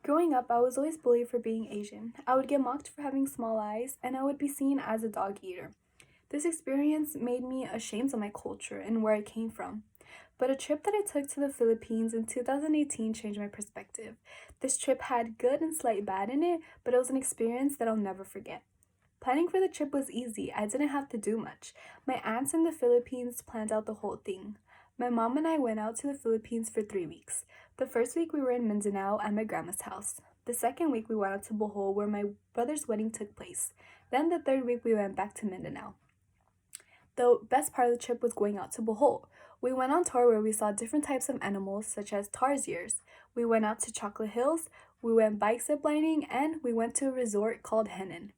Growing up, I was always bullied for being Asian. I would get mocked for having small eyes, and I would be seen as a dog eater. This experience made me ashamed of my culture and where I came from. But a trip that I took to the Philippines in 2018 changed my perspective. This trip had good and slight bad in it, but it was an experience that I'll never forget. Planning for the trip was easy. I didn't have to do much. My aunts in the Philippines planned out the whole thing. My mom and I went out to the Philippines for 3 weeks. The first week we were in Mindanao at my grandma's house. The second week we went out to Bohol where my brother's wedding took place. Then the third week we went back to Mindanao. The best part of the trip was going out to Bohol. We went on tour where we saw different types of animals such as tarsiers. We went out to Chocolate Hills, we went bike ziplining, and we went to a resort called Henan.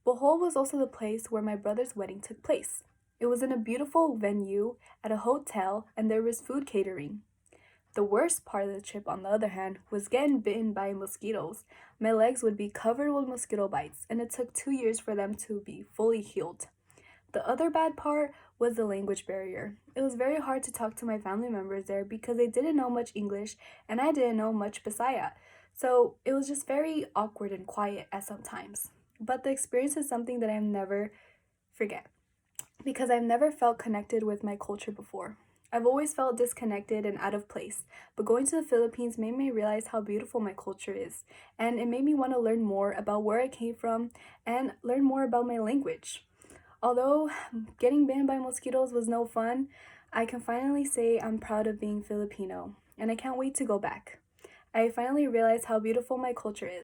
Bohol was also the place where my brother's wedding took place. It was in a beautiful venue at a hotel and there was food catering. The worst part of the trip, on the other hand, was getting bitten by mosquitoes. My legs would be covered with mosquito bites, and it took 2 years for them to be fully healed. The other bad part was the language barrier. It was very hard to talk to my family members there because they didn't know much English and I didn't know much Bisaya. So it was just very awkward and quiet at some times. But the experience is something that I'll never forget because I've never felt connected with my culture before. I've always felt disconnected and out of place, but going to the Philippines made me realize how beautiful my culture is, and it made me want to learn more about where I came from and learn more about my language. Although getting bitten by mosquitoes was no fun, I can finally say I'm proud of being Filipino, and I can't wait to go back. I finally realized how beautiful my culture is.